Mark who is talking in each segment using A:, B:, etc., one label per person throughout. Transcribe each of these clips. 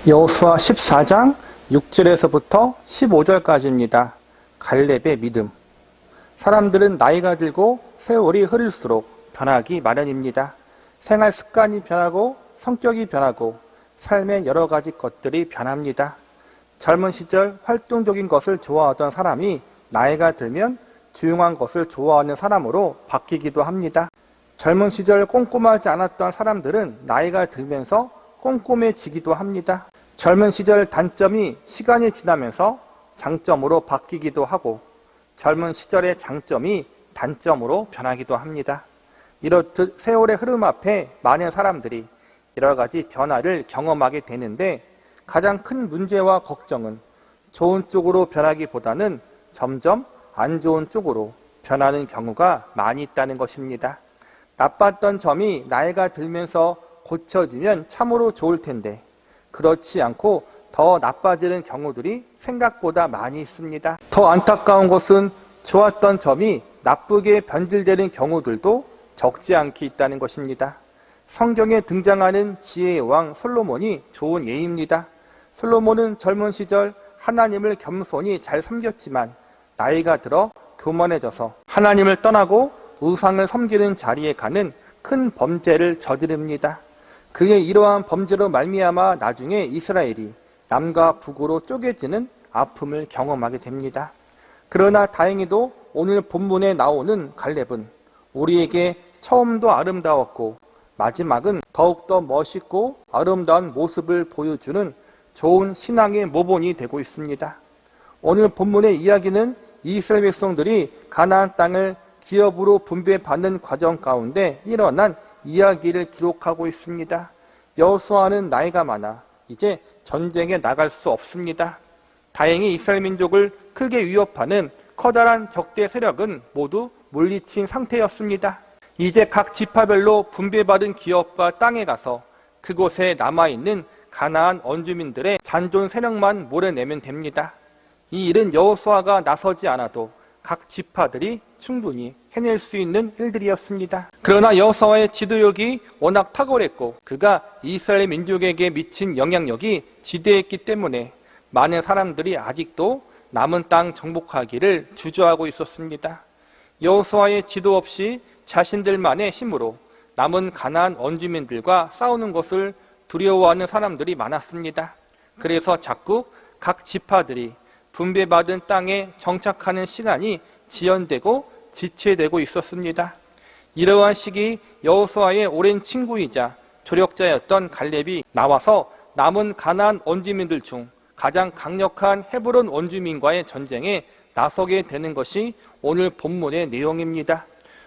A: 여호수아 14장 6절에서부터 15절까지입니다. 갈렙의 믿음. 사람들은 나이가 들고 세월이 흐를수록 변하기 마련입니다. 생활 습관이 변하고 성격이 변하고 삶의 여러 가지 것들이 변합니다. 젊은 시절 활동적인 것을 좋아하던 사람이 나이가 들면 조용한 것을 좋아하는 사람으로 바뀌기도 합니다. 젊은 시절 꼼꼼하지 않았던 사람들은 나이가 들면서 꼼꼼해지기도 합니다. 젊은 시절 단점이 시간이 지나면서 장점으로 바뀌기도 하고 젊은 시절의 장점이 단점으로 변하기도 합니다. 이렇듯 세월의 흐름 앞에 많은 사람들이 여러 가지 변화를 경험하게 되는데 가장 큰 문제와 걱정은 좋은 쪽으로 변하기보다는 점점 안 좋은 쪽으로 변하는 경우가 많이 있다는 것입니다. 나빴던 점이 나이가 들면서 고쳐지면 참으로 좋을 텐데 그렇지 않고 더 나빠지는 경우들이 생각보다 많이 있습니다. 더 안타까운 것은 좋았던 점이 나쁘게 변질되는 경우들도 적지 않게 있다는 것입니다. 성경에 등장하는 지혜의 왕 솔로몬이 좋은 예입니다. 솔로몬은 젊은 시절 하나님을 겸손히 잘 섬겼지만 나이가 들어 교만해져서 하나님을 떠나고 우상을 섬기는 자리에 가는 큰 범죄를 저지릅니다. 그의 이러한 범죄로 말미암아 나중에 이스라엘이 남과 북으로 쪼개지는 아픔을 경험하게 됩니다. 그러나 다행히도 오늘 본문에 나오는 갈렙은 우리에게 처음도 아름다웠고 마지막은 더욱더 멋있고 아름다운 모습을 보여주는 좋은 신앙의 모본이 되고 있습니다. 오늘 본문의 이야기는 이스라엘 백성들이 가나안 땅을 기업으로 분배받는 과정 가운데 일어난 이야기를 기록하고 있습니다. 여호수아는 나이가 많아 이제 전쟁에 나갈 수 없습니다. 다행히 이스라엘 민족을 크게 위협하는 커다란 적대 세력은 모두 물리친 상태였습니다. 이제 각 지파별로 분배받은 기업과 땅에 가서 그곳에 남아있는 가나안 원주민들의 잔존 세력만 몰아내면 됩니다. 이 일은 여호수아가 나서지 않아도 각 지파들이 충분히 해낼 수 있는 일들이었습니다. 그러나 여호수아의 지도력이 워낙 탁월했고 그가 이스라엘 민족에게 미친 영향력이 지대했기 때문에 많은 사람들이 아직도 남은 땅 정복하기를 주저하고 있었습니다. 여호수아의 지도 없이 자신들만의 힘으로 남은 가나안 원주민들과 싸우는 것을 두려워하는 사람들이 많았습니다. 그래서 자꾸 각 지파들이 분배받은 땅에 정착하는 시간이 지연되고 지체되고 있었습니다. 이러한 시기 여호수아의 오랜 친구이자 조력자였던 갈렙이 나와서 남은 가나안 원주민들 중 가장 강력한 헤브론 원주민과의 전쟁에 나서게 되는 것이 오늘 본문의 내용입니다.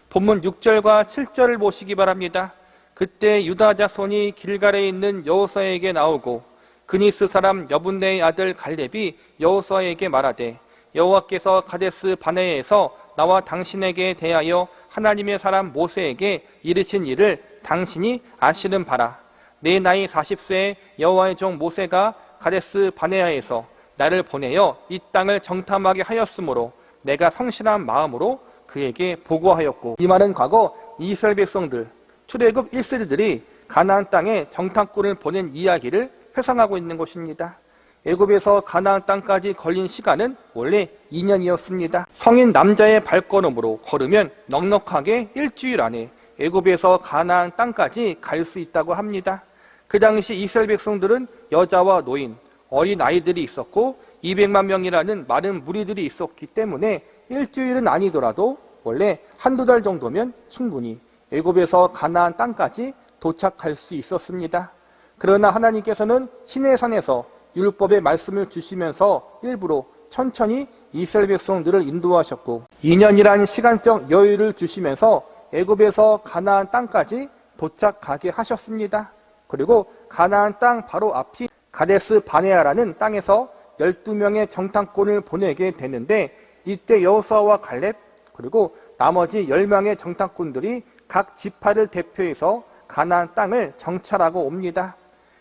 A: 본문 6절과 7절을 보시기 바랍니다. 그때 유다 자손이 길갈에 있는 여호수아에게 나오고 그니스 사람 여분네의 아들 갈렙이 여호수아에게 말하되 여호와께서 가데스 바네아에서 나와 당신에게 대하여 하나님의 사람 모세에게 이르신 일을 당신이 아시는 바라. 내 나이 40세에 여호와의 종 모세가 가데스 바네아에서 나를 보내어 이 땅을 정탐하게 하였으므로 내가 성실한 마음으로 그에게 보고하였고. 이 말은 과거 이스라엘 백성들 출애굽 1세대들이 가나안 땅에 정탐꾼을 보낸 이야기를 회상하고 있는 것입니다. 애굽에서 가나안 땅까지 걸린 시간은 원래 2년이었습니다. 성인 남자의 발걸음으로 걸으면 넉넉하게 일주일 안에 애굽에서 가나안 땅까지 갈 수 있다고 합니다. 그 당시 이스라엘 백성들은 여자와 노인, 어린 아이들이 있었고 200만 명이라는 많은 무리들이 있었기 때문에 일주일은 아니더라도 원래 한두 달 정도면 충분히 애굽에서 가나안 땅까지 도착할 수 있었습니다. 그러나 하나님께서는 시내산에서 율법의 말씀을 주시면서 일부러 천천히 이스라엘 백성들을 인도하셨고 2년이라는 시간적 여유를 주시면서 애굽에서 가나안 땅까지 도착하게 하셨습니다. 그리고 가나안 땅 바로 앞이 가데스 바네아라는 땅에서 12명의 정탐꾼을 보내게 되는데 이때 여호수아와 갈렙 그리고 나머지 10명의 정탐꾼들이 각 지파를 대표해서 가나안 땅을 정찰하고 옵니다.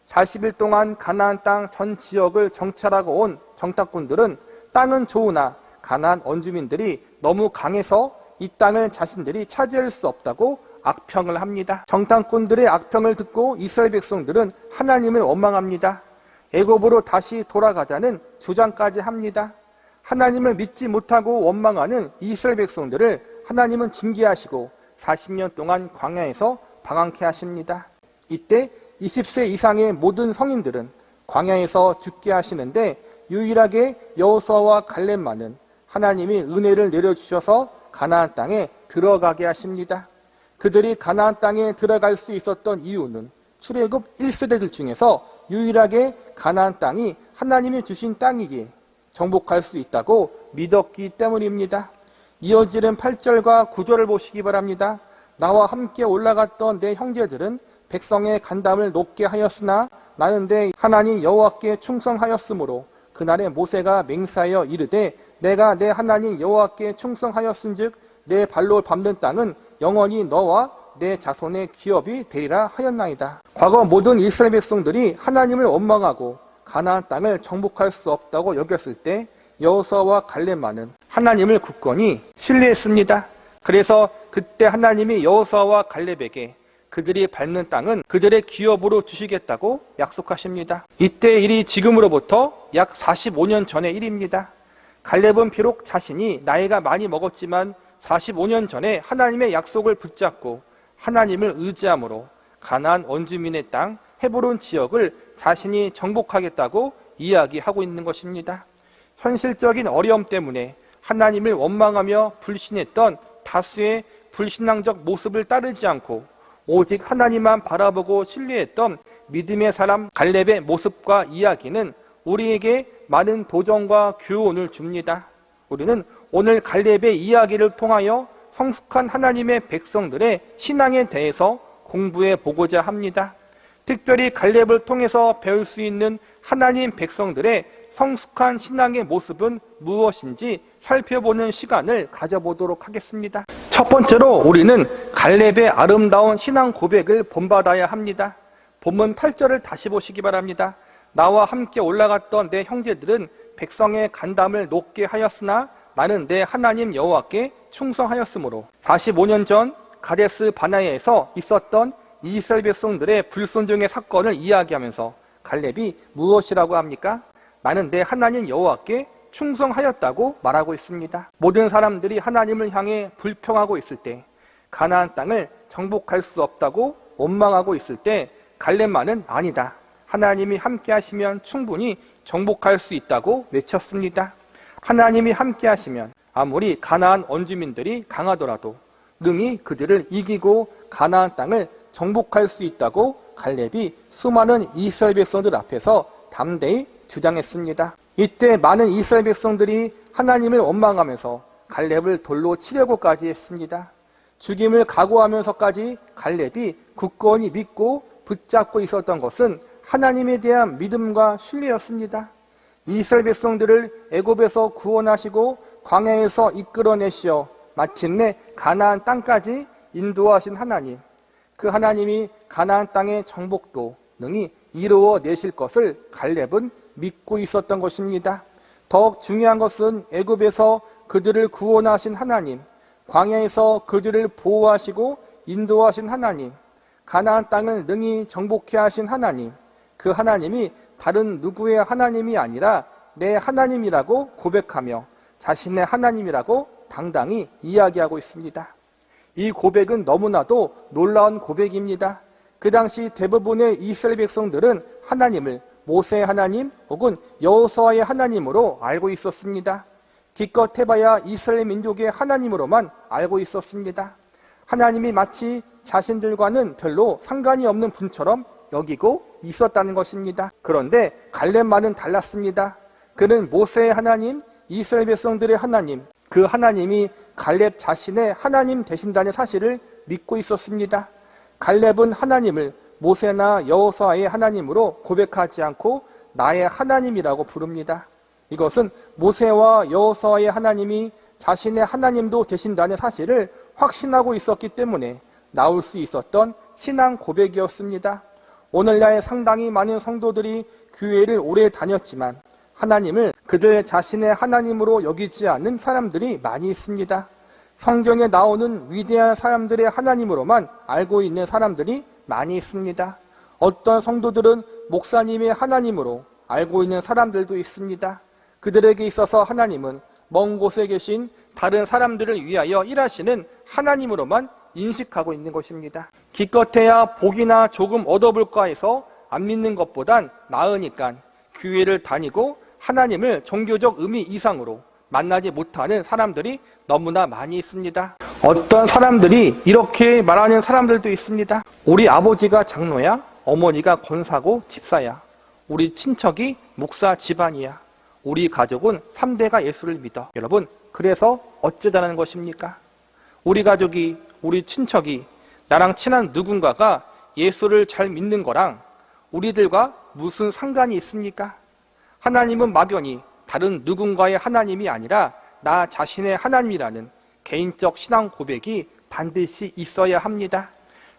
A: 40일 동안 가나안 땅 전 지역을 정찰하고 온 정탐꾼들은 땅은 좋으나 가나안 원주민들이 너무 강해서 이 땅을 자신들이 차지할 수 없다고 악평을 합니다. 정탐꾼들의 악평을 듣고 이스라엘 백성들은 하나님을 원망합니다. 애굽으로 다시 돌아가자는 주장까지 합니다. 하나님을 믿지 못하고 원망하는 이스라엘 백성들을 하나님은 징계하시고 40년 동안 광야에서 방황케 하십니다. 이때 20세 이상의 모든 성인들은 광야에서 죽게 하시는데 유일하게 여호수아와 갈렙만은 하나님이 은혜를 내려주셔서 가나안 땅에 들어가게 하십니다. 그들이 가나안 땅에 들어갈 수 있었던 이유는 출애굽 1세대들 중에서 유일하게 가나안 땅이 하나님이 주신 땅이기에 정복할 수 있다고 믿었기 때문입니다. 이어지는 8절과 9절을 보시기 바랍니다. 나와 함께 올라갔던 내 형제들은 백성의 간담을 높게 하였으나 나는 내 하나님 여호와께 충성하였으므로 그날에 모세가 맹세하여 이르되 내가 내 하나님 여호와께 충성하였은즉 내 발로 밟는 땅은 영원히 너와 내 자손의 기업이 되리라 하였나이다. 과거 모든 이스라엘 백성들이 하나님을 원망하고 가나안 땅을 정복할 수 없다고 여겼을 때 여호수아와 갈렙만은 하나님을 굳건히 신뢰했습니다. 그래서 그때 하나님이 여호수아와 갈렙에게 그들이 밟는 땅은 그들의 기업으로 주시겠다고 약속하십니다. 이때 일이 지금으로부터 약 45년 전의 일입니다. 갈렙은 비록 자신이 나이가 많이 먹었지만 45년 전에 하나님의 약속을 붙잡고 하나님을 의지함으로 가나안 원주민의 땅 헤브론 지역을 자신이 정복하겠다고 이야기하고 있는 것입니다. 현실적인 어려움 때문에 하나님을 원망하며 불신했던 다수의 불신앙적 모습을 따르지 않고 오직 하나님만 바라보고 신뢰했던 믿음의 사람 갈렙의 모습과 이야기는 우리에게 많은 도전과 교훈을 줍니다. 우리는 오늘 갈렙의 이야기를 통하여 성숙한 하나님의 백성들의 신앙에 대해서 공부해 보고자 합니다. 특별히 갈렙을 통해서 배울 수 있는 하나님 백성들의 성숙한 신앙의 모습은 무엇인지 살펴보는 시간을 가져보도록 하겠습니다. 첫 번째로 우리는 갈렙의 아름다운 신앙 고백을 본받아야 합니다. 본문 8절을 다시 보시기 바랍니다. 나와 함께 올라갔던 내 형제들은 백성의 간담을 높게 하였으나 나는 내 하나님 여호와께 충성하였으므로 45년 전 가데스 바네아에서 있었던 이스라엘 백성들의 불순종의 사건을 이야기하면서 갈렙이 무엇이라고 합니까? 나는 내 하나님 여호와께 충성하였다고 말하고 있습니다. 모든 사람들이 하나님을 향해 불평하고 있을 때, 가나안 땅을 정복할 수 없다고 원망하고 있을 때 갈렙만은 아니다. 하나님이 함께 하시면 충분히 정복할 수 있다고 외쳤습니다. 하나님이 함께 하시면 아무리 가나안 원주민들이 강하더라도 능히 그들을 이기고 가나안 땅을 정복할 수 있다고 갈렙이 수많은 이스라엘 백성들 앞에서 담대히 주장했습니다. 이때 많은 이스라엘 백성들이 하나님을 원망하면서 갈렙을 돌로 치려고까지 했습니다. 죽임을 각오하면서까지 갈렙이 굳건히 믿고 붙잡고 있었던 것은 하나님에 대한 믿음과 신뢰였습니다. 이스라엘 백성들을 애굽에서 구원하시고 광야에서 이끌어내시어 마침내 가나안 땅까지 인도하신 하나님, 그 하나님이 가나안 땅의 정복도 능히 이루어내실 것을 갈렙은 믿고 있었던 것입니다. 더욱 중요한 것은 애굽에서 그들을 구원하신 하나님, 광야에서 그들을 보호하시고 인도하신 하나님, 가나안 땅을 능히 정복해 하신 하나님, 그 하나님이 다른 누구의 하나님이 아니라 내 하나님이라고 고백하며 자신의 하나님이라고 당당히 이야기하고 있습니다. 이 고백은 너무나도 놀라운 고백입니다. 그 당시 대부분의 이스라엘 백성들은 하나님을 모세의 하나님 혹은 여호수아의 하나님으로 알고 있었습니다. 기껏 해봐야 이스라엘 민족의 하나님으로만 알고 있었습니다. 하나님이 마치 자신들과는 별로 상관이 없는 분처럼 여기고 있었다는 것입니다. 그런데 갈렙만은 달랐습니다. 그는 모세의 하나님, 이스라엘 백성들의 하나님, 그 하나님이 갈렙 자신의 하나님 되신다는 사실을 믿고 있었습니다. 갈렙은 하나님을 모세나 여호수아의 하나님으로 고백하지 않고 나의 하나님이라고 부릅니다. 이것은 모세와 여호수아의 하나님이 자신의 하나님도 되신다는 사실을 확신하고 있었기 때문에 나올 수 있었던 신앙 고백이었습니다. 오늘날 상당히 많은 성도들이 교회를 오래 다녔지만 하나님을 그들 자신의 하나님으로 여기지 않는 사람들이 많이 있습니다. 성경에 나오는 위대한 사람들의 하나님으로만 알고 있는 사람들이 많이 있습니다. 어떤 성도들은 목사님의 하나님으로 알고 있는 사람들도 있습니다. 그들에게 있어서 하나님은 먼 곳에 계신 다른 사람들을 위하여 일하시는 하나님으로만 인식하고 있는 것입니다. 기껏해야 복이나 조금 얻어볼까 해서 안 믿는 것보단 나으니까 교회를 다니고 하나님을 종교적 의미 이상으로 만나지 못하는 사람들이 너무나 많이 있습니다. 어떤 사람들이 이렇게 말하는 사람들도 있습니다. 우리 아버지가 장로야, 어머니가 권사고 집사야, 우리 친척이 목사 집안이야, 우리 가족은 3대가 예수를 믿어. 여러분, 그래서 어쩌자는 것입니까? 우리 가족이, 우리 친척이, 나랑 친한 누군가가 예수를 잘 믿는 거랑 우리들과 무슨 상관이 있습니까? 하나님은 막연히 다른 누군가의 하나님이 아니라 나 자신의 하나님이라는 개인적 신앙 고백이 반드시 있어야 합니다.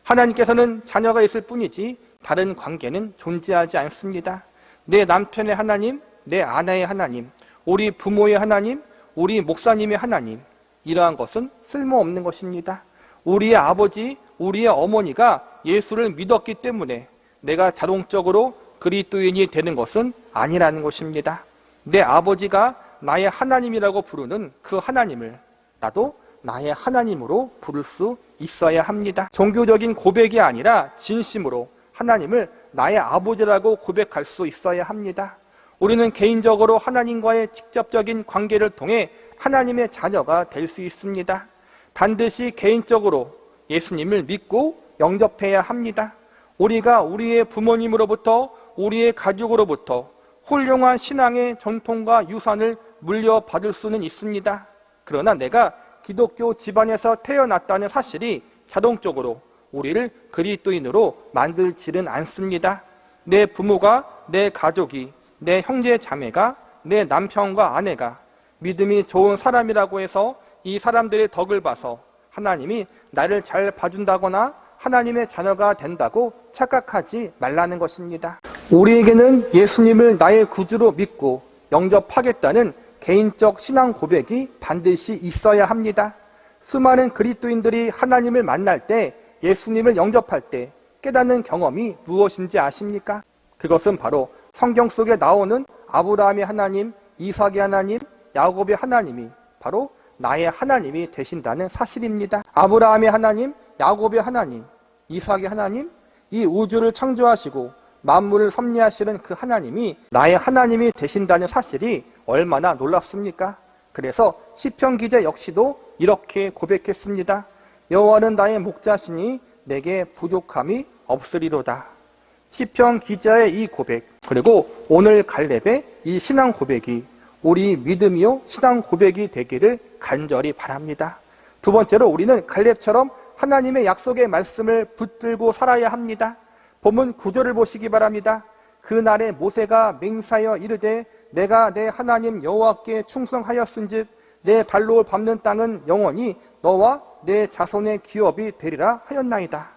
A: 하나님께서는 자녀가 있을 뿐이지 다른 관계는 존재하지 않습니다. 내 남편의 하나님, 내 아내의 하나님, 우리 부모의 하나님, 우리 목사님의 하나님, 이러한 것은 쓸모없는 것입니다. 우리의 아버지, 우리의 어머니가 예수를 믿었기 때문에 내가 자동적으로 그리스도인이 되는 것은 아니라는 것입니다. 내 아버지가 나의 하나님이라고 부르는 그 하나님을 나도 나의 하나님으로 부를 수 있어야 합니다. 종교적인 고백이 아니라 진심으로 하나님을 나의 아버지라고 고백할 수 있어야 합니다. 우리는 개인적으로 하나님과의 직접적인 관계를 통해 하나님의 자녀가 될 수 있습니다. 반드시 개인적으로 예수님을 믿고 영접해야 합니다. 우리가 우리의 부모님으로부터, 우리의 가족으로부터 훌륭한 신앙의 전통과 유산을 물려받을 수는 있습니다. 그러나 내가 기독교 집안에서 태어났다는 사실이 자동적으로 우리를 그리스도인으로 만들지는 않습니다. 내 부모가, 내 가족이, 내 형제 자매가, 내 남편과 아내가 믿음이 좋은 사람이라고 해서 이 사람들의 덕을 봐서 하나님이 나를 잘 봐준다거나 하나님의 자녀가 된다고 착각하지 말라는 것입니다. 우리에게는 예수님을 나의 구주로 믿고 영접하겠다는 개인적 신앙 고백이 반드시 있어야 합니다. 수많은 그리스도인들이 하나님을 만날 때, 예수님을 영접할 때 깨닫는 경험이 무엇인지 아십니까? 그것은 바로 성경 속에 나오는 아브라함의 하나님, 이삭의 하나님, 야곱의 하나님이 바로 나의 하나님이 되신다는 사실입니다. 아브라함의 하나님, 야곱의 하나님, 이삭의 하나님, 이 우주를 창조하시고 만물을 섭리하시는 그 하나님이 나의 하나님이 되신다는 사실이 얼마나 놀랍습니까? 그래서 시편 기자 역시도 이렇게 고백했습니다. 여호와는 나의 목자시니 내게 부족함이 없으리로다. 시편 기자의 이 고백, 그리고 오늘 갈렙의 이 신앙 고백이 우리 믿음이요 신앙 고백이 되기를 간절히 바랍니다. 두 번째로 우리는 갈렙처럼 하나님의 약속의 말씀을 붙들고 살아야 합니다. 본문 9절을 보시기 바랍니다. 그날에 모세가 맹세하여 이르되 내가 내 하나님 여호와께 충성하였은즉 내 발로 밟는 땅은 영원히 너와 내 자손의 기업이 되리라 하였나이다.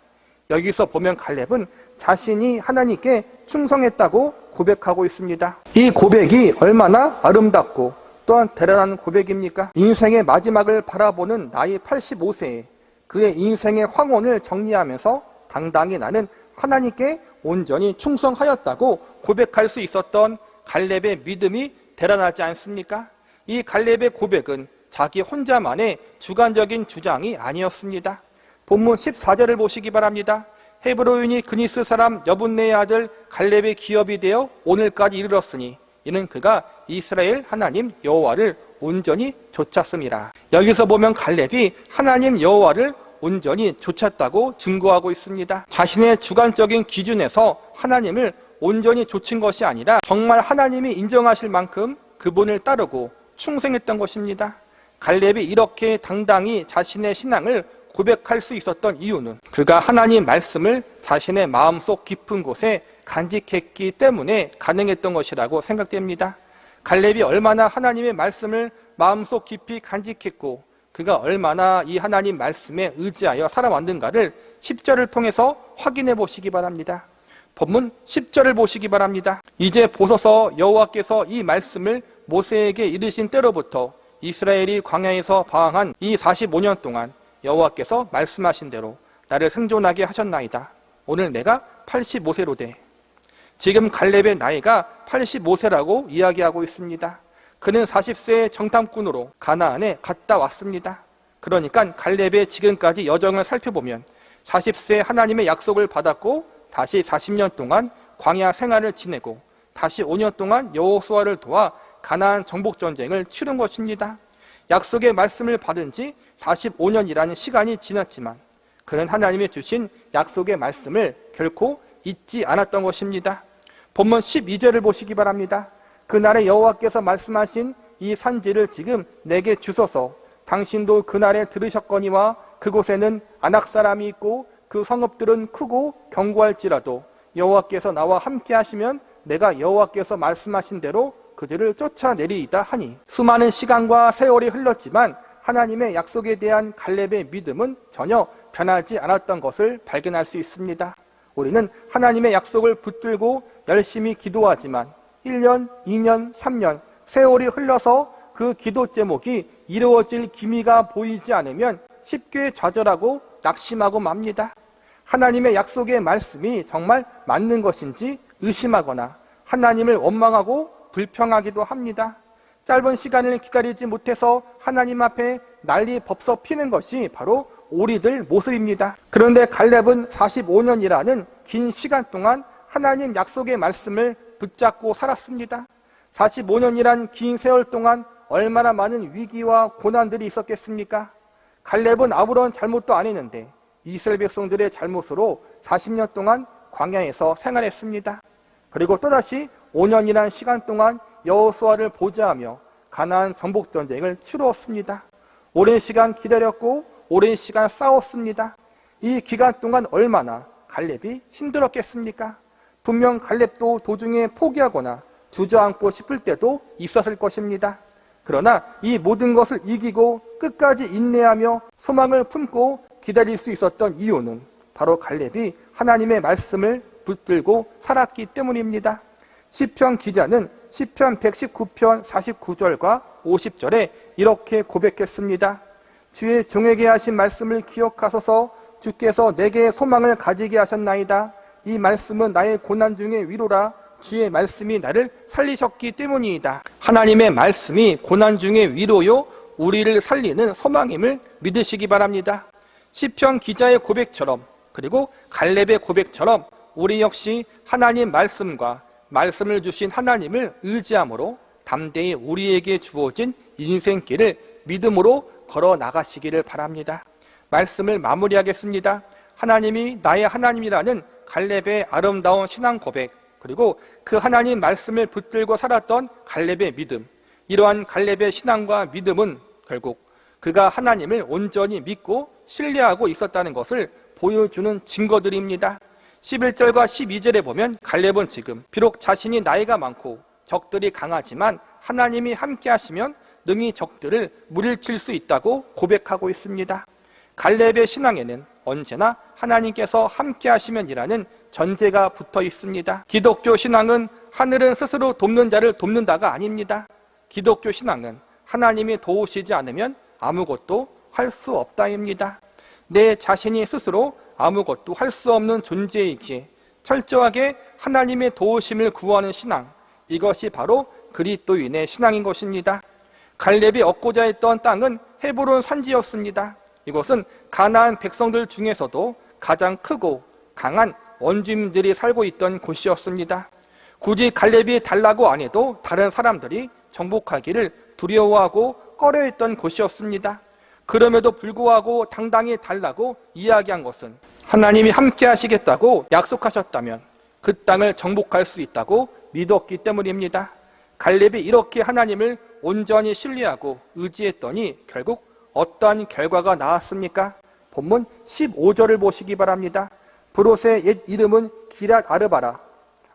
A: 여기서 보면 갈렙은 자신이 하나님께 충성했다고 고백하고 있습니다. 이 고백이 얼마나 아름답고 또한 대단한 고백입니까? 인생의 마지막을 바라보는 나이 85세에 그의 인생의 황혼을 정리하면서 당당히 나는 하나님께 온전히 충성하였다고 고백할 수 있었던 갈렙의 믿음이 대단하지 않습니까? 이 갈렙의 고백은 자기 혼자만의 주관적인 주장이 아니었습니다. 본문 14절을 보시기 바랍니다. 헤브로인이 그니스 사람 여분네의 아들 갈렙의 기업이 되어 오늘까지 이르렀으니 이는 그가 이스라엘 하나님 여호와를 온전히 좇았음이라. 여기서 보면 갈렙이 하나님 여호와를 온전히 좇았다고 증거하고 있습니다. 자신의 주관적인 기준에서 하나님을 온전히 좇은 것이 아니라 정말 하나님이 인정하실 만큼 그분을 따르고 충성했던 것입니다. 갈렙이 이렇게 당당히 자신의 신앙을 고백할 수 있었던 이유는 그가 하나님 말씀을 자신의 마음속 깊은 곳에 간직했기 때문에 가능했던 것이라고 생각됩니다. 갈렙이 얼마나 하나님의 말씀을 마음속 깊이 간직했고 그가 얼마나 이 하나님 말씀에 의지하여 살아왔는가를 10절을 통해서 확인해 보시기 바랍니다. 본문 10절을 보시기 바랍니다. 이제 보소서 여호와께서 이 말씀을 모세에게 이르신 때로부터 이스라엘이 광야에서 방황한 이 45년 동안 여호와께서 말씀하신 대로 나를 생존하게 하셨나이다. 오늘 내가 85세로 돼. 지금 갈렙의 나이가 85세라고 이야기하고 있습니다. 그는 40세의 정탐꾼으로 가나안에 갔다 왔습니다. 그러니까 갈렙의 지금까지 여정을 살펴보면 40세에 하나님의 약속을 받았고 다시 40년 동안 광야 생활을 지내고 다시 5년 동안 여호수아를 도와 가나안 정복 전쟁을 치른 것입니다. 약속의 말씀을 받은 지 45년이라는 시간이 지났지만 그는 하나님이 주신 약속의 말씀을 결코 잊지 않았던 것입니다. 본문 12절을 보시기 바랍니다. 그날에 여호와께서 말씀하신 이 산지를 지금 내게 주소서. 당신도 그날에 들으셨거니와 그곳에는 아낙 사람이 있고 그 성읍들은 크고 견고할지라도 여호와께서 나와 함께 하시면 내가 여호와께서 말씀하신 대로 그들을 쫓아내리이다 하니, 수많은 시간과 세월이 흘렀지만 하나님의 약속에 대한 갈렙의 믿음은 전혀 변하지 않았던 것을 발견할 수 있습니다. 우리는 하나님의 약속을 붙들고 열심히 기도하지만 1년, 2년, 3년 세월이 흘러서 그 기도 제목이 이루어질 기미가 보이지 않으면 쉽게 좌절하고 낙심하고 맙니다. 하나님의 약속의 말씀이 정말 맞는 것인지 의심하거나 하나님을 원망하고 불평하기도 합니다. 짧은 시간을 기다리지 못해서 하나님 앞에 난리 법석 피는 것이 바로 우리들 모습입니다. 그런데 갈렙은 45년이라는 긴 시간 동안 하나님 약속의 말씀을 붙잡고 살았습니다. 45년이란 긴 세월 동안 얼마나 많은 위기와 고난들이 있었겠습니까? 갈렙은 아무런 잘못도 안 했는데 이스라엘 백성들의 잘못으로 40년 동안 광야에서 생활했습니다. 그리고 또다시 5년이라는 시간 동안 여호수아를 보좌하며 가나안 정복 전쟁을 치루었습니다. 오랜 시간 기다렸고 오랜 시간 싸웠습니다. 이 기간 동안 얼마나 갈렙이 힘들었겠습니까? 분명 갈렙도 도중에 포기하거나 주저앉고 싶을 때도 있었을 것입니다. 그러나 이 모든 것을 이기고 끝까지 인내하며 소망을 품고 기다릴 수 있었던 이유는 바로 갈렙이 하나님의 말씀을 붙들고 살았기 때문입니다. 시편 기자는 시편 119편 49절과 50절에 이렇게 고백했습니다. 주의 종에게 하신 말씀을 기억하소서. 주께서 내게 소망을 가지게 하셨나이다. 이 말씀은 나의 고난 중의 위로라. 주의 말씀이 나를 살리셨기 때문이다. 하나님의 말씀이 고난 중의 위로요 우리를 살리는 소망임을 믿으시기 바랍니다. 시편 기자의 고백처럼, 그리고 갈렙의 고백처럼 우리 역시 하나님 말씀과 말씀을 주신 하나님을 의지함으로 담대히 우리에게 주어진 인생길을 믿음으로 걸어 나가시기를 바랍니다. 말씀을 마무리하겠습니다. 하나님이 나의 하나님이라는 갈렙의 아름다운 신앙 고백, 그리고 그 하나님 말씀을 붙들고 살았던 갈렙의 믿음, 이러한 갈렙의 신앙과 믿음은 결국 그가 하나님을 온전히 믿고 신뢰하고 있었다는 것을 보여주는 증거들입니다. 11절과 12절에 보면 갈렙은 지금 비록 자신이 나이가 많고 적들이 강하지만 하나님이 함께 하시면 능히 적들을 물리칠 수 있다고 고백하고 있습니다. 갈렙의 신앙에는 언제나 하나님께서 함께 하시면이라는 전제가 붙어 있습니다. 기독교 신앙은 하늘은 스스로 돕는 자를 돕는다가 아닙니다. 기독교 신앙은 하나님이 도우시지 않으면 아무것도 할 수 없다입니다. 내 자신이 스스로 아무것도 할 수 없는 존재이기에 철저하게 하나님의 도우심을 구하는 신앙, 이것이 바로 그리스도인의 신앙인 것입니다. 갈렙이 얻고자 했던 땅은 헤브론 산지였습니다. 이곳은 가나안 백성들 중에서도 가장 크고 강한 원주민들이 살고 있던 곳이었습니다. 굳이 갈렙이 달라고 안 해도 다른 사람들이 정복하기를 두려워하고 꺼려했던 곳이었습니다. 그럼에도 불구하고 당당히 달라고 이야기한 것은 하나님이 함께 하시겠다고 약속하셨다면 그 땅을 정복할 수 있다고 믿었기 때문입니다. 갈렙이 이렇게 하나님을 온전히 신뢰하고 의지했더니 결국 어떠한 결과가 나왔습니까? 본문 15절을 보시기 바랍니다. 브롯의 옛 이름은 기랏 아르바라.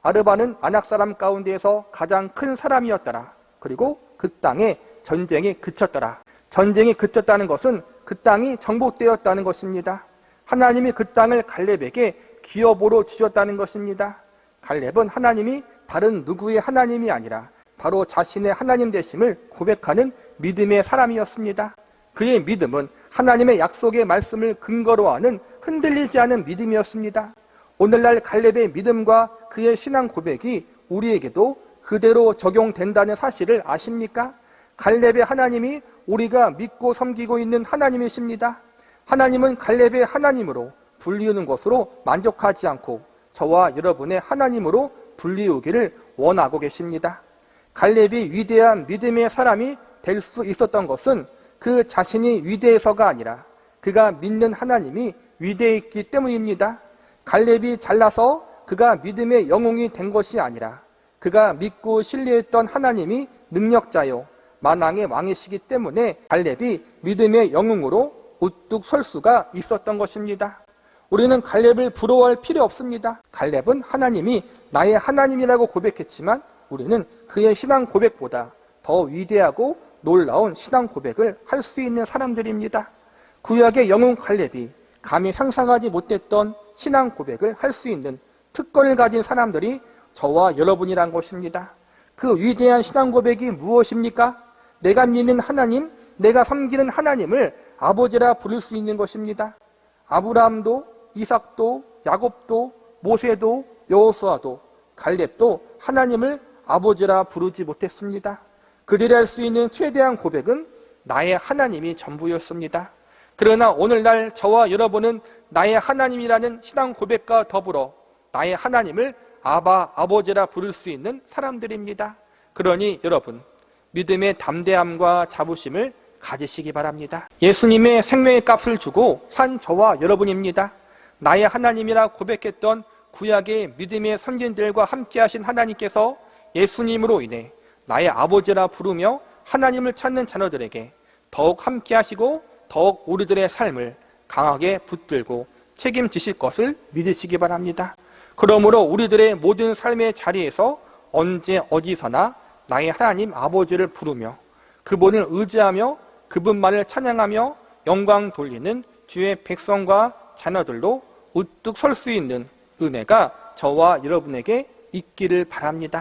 A: 아르바는 아낙 사람 가운데에서 가장 큰 사람이었더라. 그리고 그 땅에 전쟁이 그쳤더라. 전쟁이 그쳤다는 것은 그 땅이 정복되었다는 것입니다. 하나님이 그 땅을 갈렙에게 기업으로 주셨다는 것입니다. 갈렙은 하나님이 다른 누구의 하나님이 아니라 바로 자신의 하나님 되심을 고백하는 믿음의 사람이었습니다. 그의 믿음은 하나님의 약속의 말씀을 근거로 하는 흔들리지 않은 믿음이었습니다. 오늘날 갈렙의 믿음과 그의 신앙 고백이 우리에게도 그대로 적용된다는 사실을 아십니까? 갈렙의 하나님이 우리가 믿고 섬기고 있는 하나님이십니다. 하나님은 갈렙의 하나님으로 불리우는 것으로 만족하지 않고 저와 여러분의 하나님으로 불리우기를 원하고 계십니다. 갈렙이 위대한 믿음의 사람이 될 수 있었던 것은 그 자신이 위대해서가 아니라 그가 믿는 하나님이 위대했기 때문입니다. 갈렙이 잘나서 그가 믿음의 영웅이 된 것이 아니라 그가 믿고 신뢰했던 하나님이 능력자요 만왕의 왕이시기 때문에 갈렙이 믿음의 영웅으로 우뚝 설 수가 있었던 것입니다. 우리는 갈렙을 부러워할 필요 없습니다. 갈렙은 하나님이 나의 하나님이라고 고백했지만 우리는 그의 신앙 고백보다 더 위대하고 놀라운 신앙 고백을 할 수 있는 사람들입니다. 구약의 영웅 갈렙이 감히 상상하지 못했던 신앙 고백을 할 수 있는 특권을 가진 사람들이 저와 여러분이란 것입니다. 그 위대한 신앙 고백이 무엇입니까? 내가 믿는 하나님, 내가 섬기는 하나님을 아버지라 부를 수 있는 것입니다. 아브라함도, 이삭도, 야곱도, 모세도, 여호수아도, 갈렙도 하나님을 아버지라 부르지 못했습니다. 그들이 할 수 있는 최대한 고백은 나의 하나님이 전부였습니다. 그러나 오늘날 저와 여러분은 나의 하나님이라는 신앙 고백과 더불어 나의 하나님을 아버지라 부를 수 있는 사람들입니다. 그러니 여러분, 믿음의 담대함과 자부심을 가지시기 바랍니다. 예수님의 생명의 값을 주고 산 저와 여러분입니다. 나의 하나님이라 고백했던 구약의 믿음의 선진들과 함께 하신 하나님께서 예수님으로 인해 나의 아버지라 부르며 하나님을 찾는 자녀들에게 더욱 함께 하시고 더욱 우리들의 삶을 강하게 붙들고 책임지실 것을 믿으시기 바랍니다. 그러므로 우리들의 모든 삶의 자리에서 언제 어디서나 나의 하나님 아버지를 부르며 그분을 의지하며 그분만을 찬양하며 영광 돌리는 주의 백성과 자녀들로 우뚝 설 수 있는 은혜가 저와 여러분에게 있기를 바랍니다.